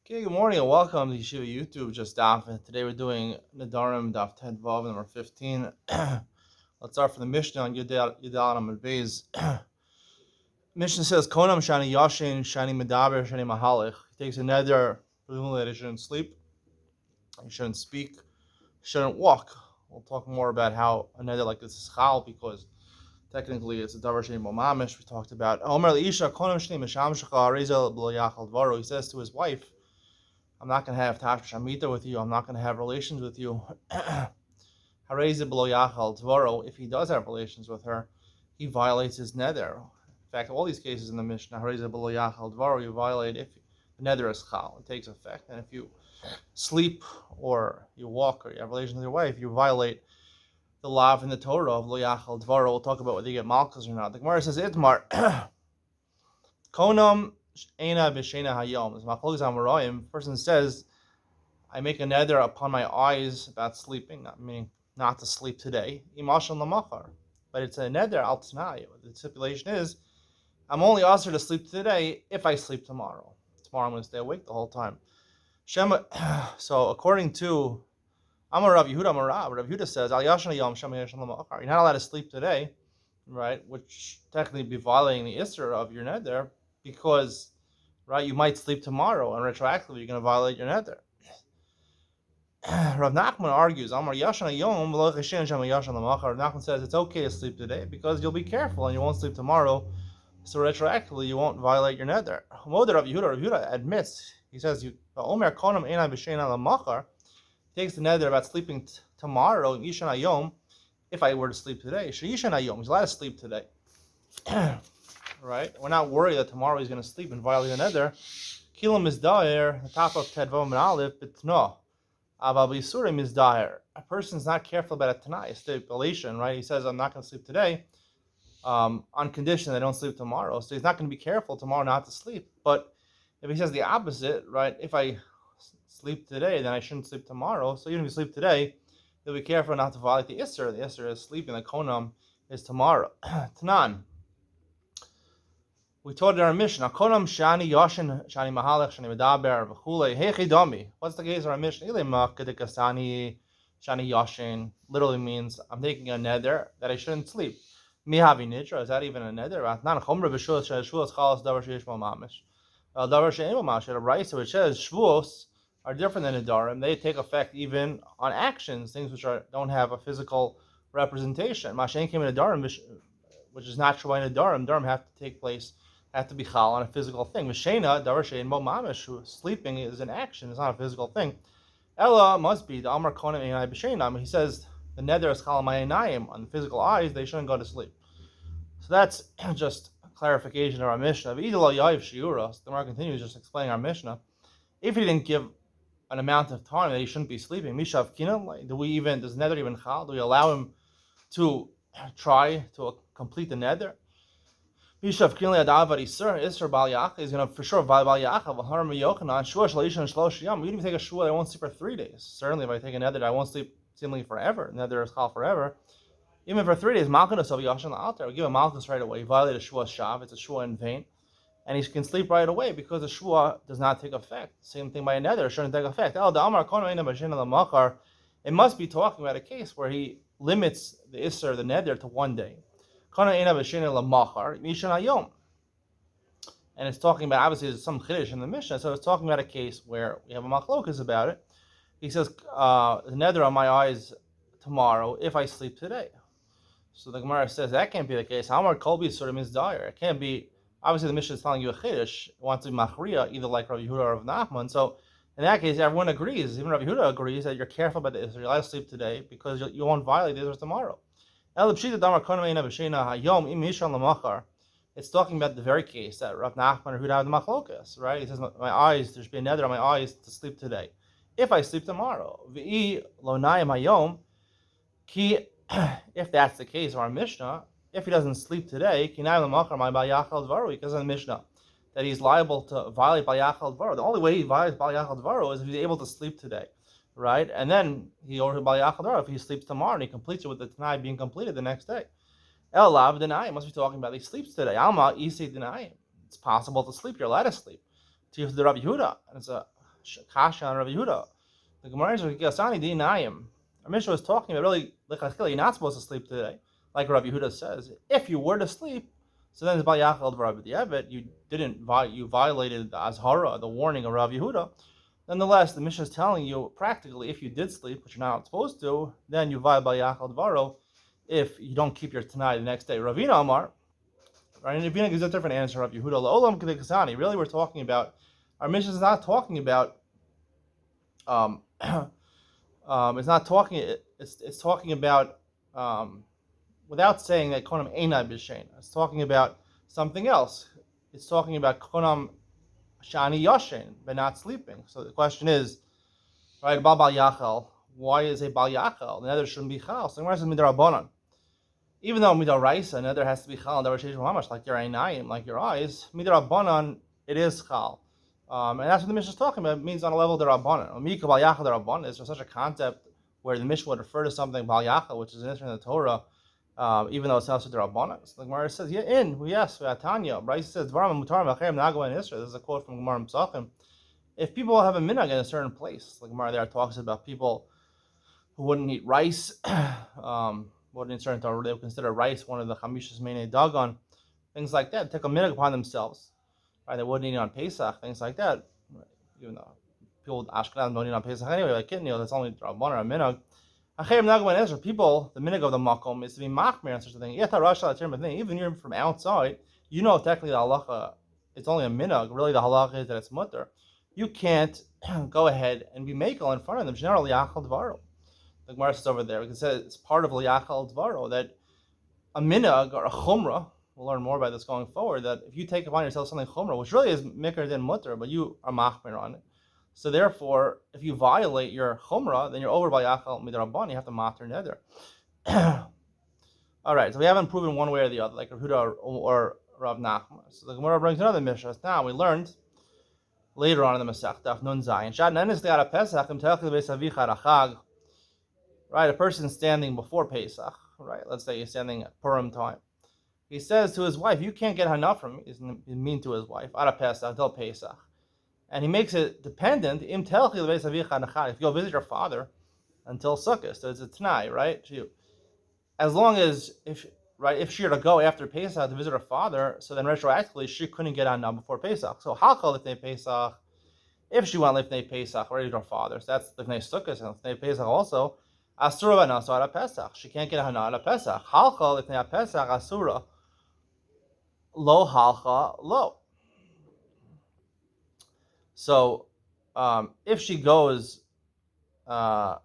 Okay, good morning and welcome to Yeshiva YouTube, just Daf It. Today we're doing Nedarim, Daf 10 Vav, number 15. Let's start from the Mishnah on Yudal Amud Beis. Mishnah says, Konam Shani Yashin, Shani Medaber, Shani Mahalich. He takes a neder, presumably that he shouldn't sleep, he shouldn't speak, he shouldn't walk. We'll talk more about how a neder like this is chal, because technically it's a davar sheni momamish. We talked about Omer Leisha Konam Shani Misham Shcha Arezel B'lo Yachal Dvaro. He says to his wife, I'm not going to have Tashmish Amita with you. I'm not going to have relations with you. If he does have relations with her, he violates his neder. In fact, all these cases in the Mishnah, you violate if the neder is chal. It takes effect. And if you sleep or you walk or you have relations with your wife, you violate the law in the Torah of lo yachal dvaro. We'll talk about whether you get malchus or not. The Gemara says, Itmar, konam Eina b'sheina hayom. As machlokes amoraim, person says, I make a neder upon my eyes about sleeping, meaning not to sleep today. Imashal lamachar, but it's a neder al t'nai. The stipulation is, I'm only asked to sleep today if I sleep tomorrow. Tomorrow I'm going to stay awake the whole time. So according to Amar Rav Yehuda, Rav Yehuda says, Al yashan hayom shema yashan lamachar. You're not allowed to sleep today, right? Which technically be violating the isser of your neder, because, right, you might sleep tomorrow, and retroactively you're going to violate your neder. Rav Nachman argues, Amar Yashan Yom, Rav Nachman says it's okay to sleep today because you'll be careful and you won't sleep tomorrow, so retroactively you won't violate your neder. Rav Yehuda admits, he says, Omer Konam Eina B'Sheina Lamachar, takes the neder about sleeping tomorrow, Yishan Yom, if I were to sleep today. Yishan Yom, he's allowed to sleep today. Right? We're not worried that tomorrow he's going to sleep and violate the neder. Kilam is dair, the top of Tedvav and Aleph, but no. Aval B'Yisurim is dair. A person's not careful about a Tanai, a stipulation, right? He says, I'm not going to sleep today, on condition that I don't sleep tomorrow. So he's not going to be careful tomorrow not to sleep. But if he says the opposite, right? If I sleep today, then I shouldn't sleep tomorrow. So even if you sleep today, you'll be careful not to violate the Isser. The Isser is sleeping, the Konam is tomorrow. Tanan. We taught in our Mishnah, Konam Shani Yoshin Shani Mahalech Shani Medaber V'chule Heichidami. What's the case of our Mishnah? Ilema Kedekasani Shani Yoshin literally means I'm taking a neder that I shouldn't sleep. Mihavi Nitra, is that even a neder? Nan Chomra B'Shulas Shulas Chalas Davar Sheish Mamish. Davar Shein Mamish. At a right, so it says Shvuos are different than Nedarim. They take effect even on actions, things which don't have a physical representation. Mashen came in Nedarim, which is not true by Nedarim. Nedarim have to take place, have to be chal on a physical thing. V'sheina, davar shein bo mamish, sleeping is an action, it's not a physical thing. Ella must be the Amar Konim Einai B'Sheinam. He says the neder is chal ma'inayim, on the physical eyes, they shouldn't go to sleep. So that's just clarification of our Mishnah. V'idol yayiv shiuros. The Gemara continues just explaining our Mishnah. If he didn't give an amount of time that he shouldn't be sleeping, mishav kinam, does neder even chal? Do we allow him to try to complete the neder? Mishav kinli adavar isur bal yacha is going to for sure bal yacha v'haram yochanan shua shalishan shlosh yam. You even take a shua, I won't sleep for 3 days. Certainly, if I take a neder, I won't sleep seemingly forever. Neder is chal forever. Even for 3 days, malchus of yashan altar. We give a malchus right away. He violated a shua shav. It's a shua in vain, and he can sleep right away because the shua does not take effect. Same thing by a neder, it shouldn't take effect. It must be talking about a case where he limits the isser, the neder, to 1 day. And it's talking about, obviously there's some chiddush in the Mishnah, so it's talking about a case where we have a machlokas about it. He says, the neder on my eyes tomorrow if I sleep today. So the Gemara says that can't be the case. Hamar Kolbi sort of means dire. It can't be, obviously the Mishnah is telling you a chiddush, it wants to be machriya, either like Rav Yehuda or Rav Nachman. So in that case, everyone agrees, even Rav Yehuda agrees that you're careful about this, you're allowed to sleep today because you won't violate the others tomorrow. It's talking about the very case that Rav Nachman or Huda have the machlokas, right? He says, my eyes, there should be a neder on my eyes to sleep today. If I sleep tomorrow, if that's the case of our Mishnah, if he doesn't sleep today, because of the Mishnah, that he's liable to violate Bal Yachal Dvaro. The only way he violates Bal Yachal Dvaro is if he's able to sleep today. Right, and then he ordered Bal Yachal Dvaro if he sleeps tomorrow and he completes it with the Tanai being completed the next day. El Lav Denai must be talking about he sleeps today. Alma Isi Denai. It's possible to sleep. You're allowed to sleep. To use the Rabbi Yehuda, and it's a kasha on Rav Yehuda. The Gemara answers, Gasani dinayim. Our Mishnah was talking about really, you're not supposed to sleep today, like Rav Yehuda says. If you were to sleep, so then it's Bal Yachal Dvar B'di'evet, you violated the Azhara, the warning of Rav Yehuda. Nonetheless, the Mishnah is telling you, practically, if you did sleep, which you're not supposed to, then you violate Bal Yachal Dvaro if you don't keep your Tanai the next day. Ravina Amar, right? And Ravina gives a different answer. Rav Yehuda La'olam Kedekasani. Really, we're talking about, our Mishnah is not talking about, it's not talking, it's talking about, without saying that Konam Einai B'Shein. It's talking about something else. It's talking about Konam Shani Yoshin, but not sleeping. So the question is, right, Bal Yachal, why is a Bal Yachal? The nether shouldn't be Chal. So the Gemara says Midarabanan. Even though Midaraisa, nether has to be Chal, like your Einayim, like your eyes, Midarabanan, it is Chal. And that's what the Mishnah is talking about. It means on a level of the Rabbanan. Mika Bal Yachal, the Rabbanan, is there such a concept where the Mishnah would refer to something Bal Yachal, which is an instrument in the Torah, even though it's not the Rabbanan. So the Gemara says, yes, Tanya. Bryce says, this is a quote from Gemara Pesachim. If people have a minhag in a certain place, like Gemara there talks about people who wouldn't eat rice, wouldn't in certain Torah, they would consider rice one of the Chamishas Meinei Dagon, things like that, take a minhag upon themselves. Right, they wouldn't eat on Pesach, things like that. Even though people with Ashkenaz don't eat on Pesach anyway, like Kitnil, that's only Rabbanan or a minhag. People, the minhag of the makom is to be machmir on such a thing. Even you're from outside, you know technically the halacha, it's only a minhag. Really, the halacha is that it's mutter. You can't go ahead and be makel in front of them. Generally, yachal dvaro. The Gemara says over there, we can say it's part of yachal dvaro that a minhag or a chumrah. We'll learn more about this going forward. That if you take upon yourself something chumrah, which really is mikr than mutter, but you are machmir on it. So therefore, if you violate your chumrah, then you're over by yachal midrabban. You have to matter nether. All right. So we haven't proven one way or the other, like Rav Huda or Rav Nachman. So the Gemara brings another mishnah. Now we learned later on in the Masech Daf Nun Zayin. Shad nenis le'ara Pesach im telchil be'savicha rachag. Right, a person standing before Pesach. Right, let's say he's standing at Purim time. He says to his wife, "You can't get hana from me." He's mean to his wife. Ara Pesach till Pesach. And he makes it dependent. If you go visit your father until Sukkot, so it's a Tanai, right? As long as if she were to go after Pesach to visit her father, so then retroactively she couldn't get on now before Pesach. So halcha lifnei Pesach, if she went lifnei Pesach, already to her father, so that's lifnei Sukkot and lifnei Pesach also. Asura v'nasara Pesach, she can't get hana at Pesach. Halcha lifnei Pesach asura, lo halcha lo. So, if she goes with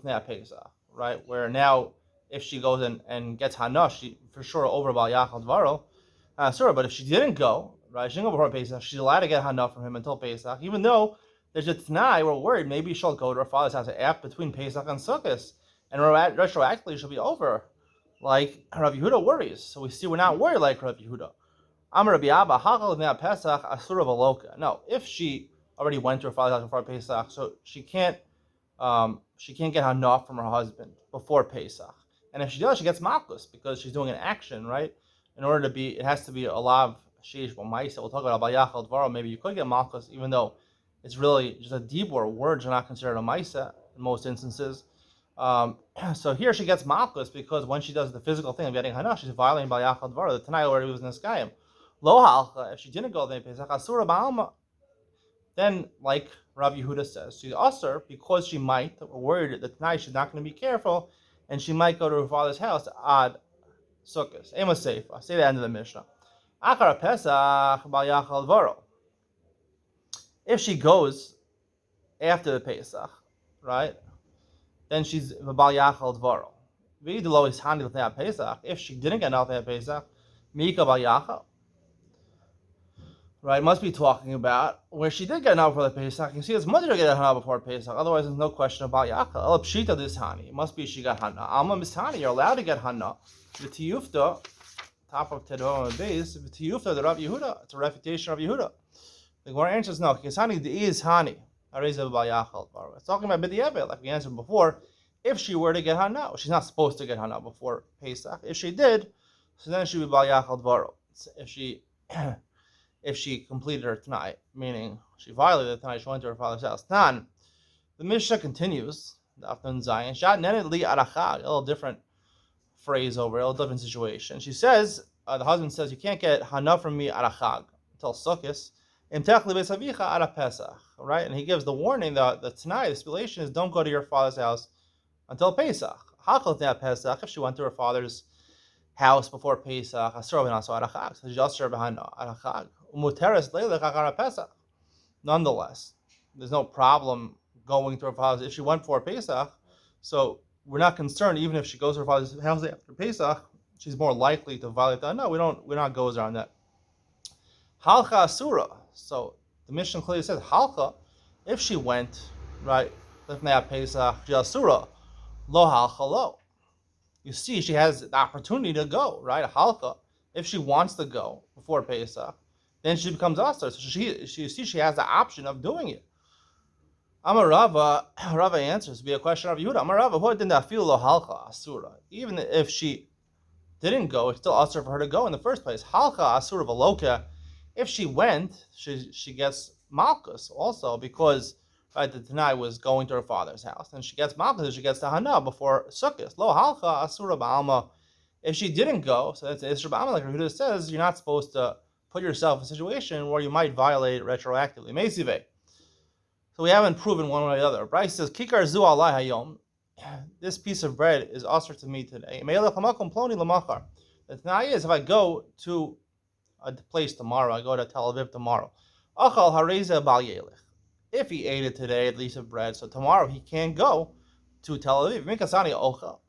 Pesach, right, where now if she goes and gets Hana, she for sure over Bal Yachal Dvaro, sure. But if she didn't go, right, she didn't go before Pesach, she's allowed to get Hana from him until Pesach, even though there's a Tanai, we're worried maybe she'll go to her father's house after between Pesach and Sukkot, and retroactively she'll be over, like Rav Yehuda worries. So we see we're not worried like Rav Yehuda. No, if she already went to her father's house before Pesach, so she can't get hana from her husband before Pesach. And if she does, she gets malchus because she's doing an action, right? In order to be, it has to be a lav sheish b'maisa. We'll talk about yachal dvaro. Maybe you could get malchus, even though it's really just a dibur. Words are not considered a maisa in most instances. So here she gets malchus because when she does the physical thing of getting hana, she's violating by yachal dvaro. The Tanai already was in the skyim. Lo halcha, if she didn't go there Pesach, asura ba'alma, then like Rav Yehuda says, she's usher because she might, we're worried that tonight she's not going to be careful, and she might go to her father's house ad sukkos. Ema seifa. Say the end of the Mishnah. Achar Pesach bal yachal dvaro. If she goes after the Pesach, right, then she's bal yachal dvaro. V'idlo is hani l'tnei Pesach. If she didn't get out there Pesach, mika bal yachal. Right, must be talking about where she did get hana before the Pesach. You see, it's mother to get hana before Pesach. Otherwise, there's no question about Yachal. El pshita this hani. It must be she got hana. Alma mishani. You're allowed to get hana. V'tiyufta, top of Tedom base. V'tiyufta the Rav Yehuda. It's a refutation of Yehuda. The Gemara answers no. Because hani is hani. Areza b'al Yachal. It's talking about b'di'eveh, like we answered before. If she were to get hana, she's not supposed to get hana before Pesach. If she did, so then she would b'al Yachal dvaro. if she completed her Tanai, meaning she violated the Tanai, she went to her father's house. Tan, the Mishnah continues, Daf Zayin, Shat Nened Li Arachag, a little different phrase over, a little different situation. She says, the husband says, you can't get Hana from me Arachag until Sukkot, right? And he gives the warning, the Tanai, the stipulation is don't go to your father's house until Pesach. Pesach, if she went to her father's house before Pesach, nonetheless, there's no problem going to her father's if she went for Pesach. So we're not concerned even if she goes to her father's house after Pesach, she's more likely to violate that. No, we're not goes on that. Halcha asura. So the Mishnah clearly says halcha. If she went right, lifnei Pesach, she asura. Lo halcha lo. You see, she has the opportunity to go, right? Halcha. If she wants to go before Pesach, then she becomes asur. So she has the option of doing it. Amar Rava answers, be a question of Yehuda. Amar Rava, what did that feel lo halcha asura? Even if she didn't go, it's still asur for her to go in the first place. Halcha asura v'loka. If she went, she gets malchus also because right, the Tanai was going to her father's house, and she gets malchus. She gets the hana before Sukkot. Lo halcha asura ba'alma. If she didn't go, so that's isra ba'alma. Like Yehuda says, you're not supposed to put yourself in a situation where you might violate retroactively. Meisive. So we haven't proven one way or the other. Bryce says, Kikar zu alai hayom. This piece of bread is asur to me today. The Tanai is if I go to a place tomorrow, I go to Tel Aviv tomorrow. Achal hareza bal yelich. If he ate it today, at least of bread, so tomorrow he can't go to Tel Aviv. Mikasani ochel.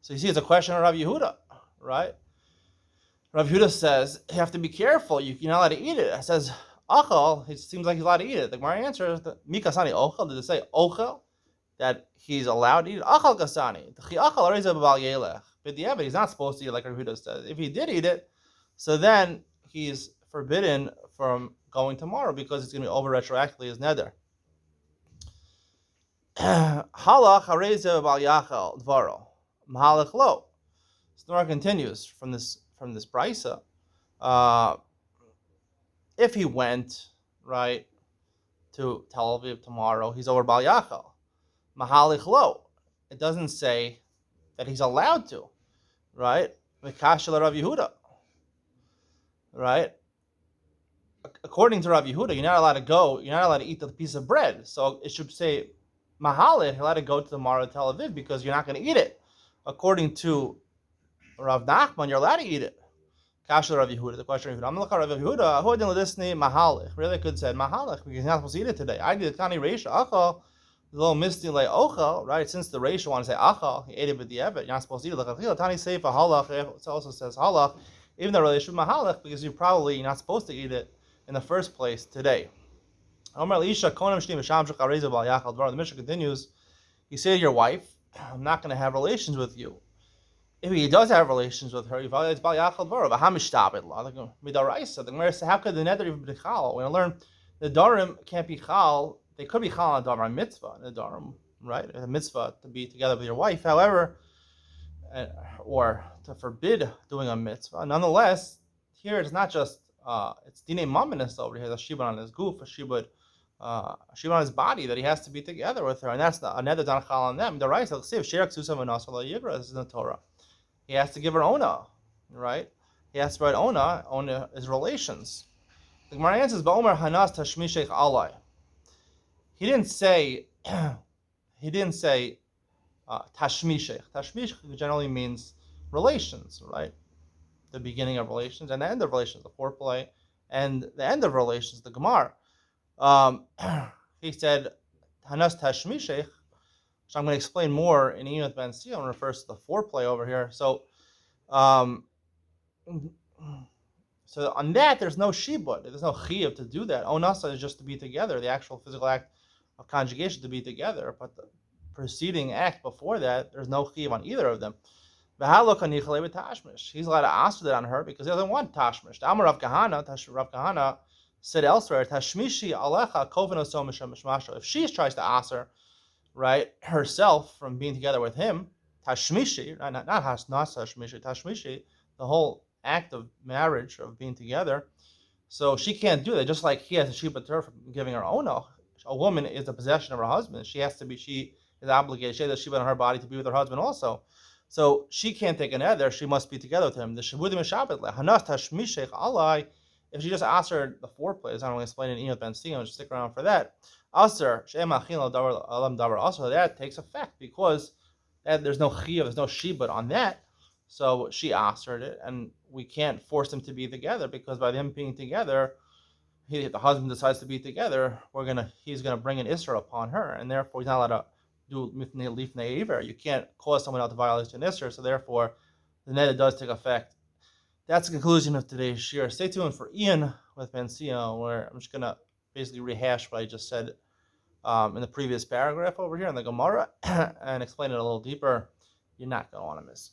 So you see, it's a question of Rav Yehuda, right? Rav Yehuda says you have to be careful. You're not allowed to eat it. It says achal. It seems like he's allowed to eat it. The Gemara answers Mikasani ochel. Did it say ochel that he's allowed to eat it? Achal kasani. Achal hareza bal yelech. But he's not supposed to eat it like Rav Yehuda says. If he did eat it, so then he's forbidden from going tomorrow because it's going to be over retroactively as neder. Halach hareza bal yachal dvaro mahalach lo. So the Gemara continues from this brisa. If he went right to Tel Aviv tomorrow, he's over bal yachal mahalach lo. It doesn't say that he's allowed to, right? Mikashel Rav Yehuda. Right? According to Rav Yehuda, you're not allowed to go, you're not allowed to eat the piece of bread. So it should say, Mahalit, you're allowed to go to tomorrow to Tel Aviv because you're not going to eat it. According to Rav Nachman, you're allowed to eat it. Kasha Rav Yehuda, the question of Yehuda. I'm going to look at Rav Yehuda, who didn't listen to Mahalich? Really could say Mahalich because you're not supposed to eat it today. I did Kani Reisha, Achal, the little misty like Ochel, right? Since the Reisha want to say Achal, he ate it with the Evet, you're not supposed to eat it. Like Tani Seifa Halach, it also says Halach. Even though related to mahalach, because you're not supposed to eat it in the first place today. The Mishnah continues, you say to your wife, I'm not going to have relations with you. If he does have relations with her, he violates Bal Yachal Dvarav. The Gemara says, how could the Nedarim be chal? We're going to learn the Nedarim can't be chal. They could be chal on a Nedarim mitzvah, Nedarim, right? A mitzvah to be together with your wife. However, or to forbid doing a mitzvah. Nonetheless, here it's not just it's dinei mamanis over here. The shibud on his goof, a shibud on his body that he has to be together with her, and that's another dan chal on them. The right says sherak susav v'nasal yigra. This is in the Torah. He has to give her ona, right? He has to write ona. Ona is relations. The Gemara answers, "Ba'omer hanas tashmishech alai." He didn't say. Tashmishech. Tashmishech generally means relations, right? The beginning of relations and the end of relations, the foreplay, and the end of relations, the Gemara. He said, Hanas Tashmishech, which I'm going to explain more in Enoth Ben Sion, refers to the foreplay over here. So on that, there's no shibud. There's no chiyuv to do that. Onasa is just to be together, the actual physical act of conjugation to be together, but the preceding act before that, there's no chiyuv on either of them. He's allowed to ask that on her because he doesn't want tashmish. Rav Kahana said elsewhere, Tashmishi alecha kovenoso mishmasho. If she tries to ask her, right, herself from being together with him, Tashmishi, not tashmishi, the whole act of marriage, of being together. So she can't do that. Just like he has a shibud her from giving her own. A woman is the possession of her husband. She is obligated. She has a shibud on her body to be with her husband also. So she can't take an eder. She must be together with him. The shibudim shabbat hanas tashmishech alai. If she just asks her the foreplay, as I'm going to explain in Iyot Ben Sion, just stick around for that. Aser she'em achin alam davar. Also, that takes effect because there's no chiyuv, there's no shibud on that. So she answered it, and we can't force them to be together because by them being together, the husband decides to be together, he's gonna bring an isra upon her, and therefore he's not allowed to do lifnei iver. You can't cause someone out to violate an isra, so therefore the neder does take effect. That's the conclusion of today's shir. Stay tuned for Ian with Bencio, where I'm just gonna basically rehash what I just said in the previous paragraph over here in the Gemara and explain it a little deeper. You're not gonna want to miss.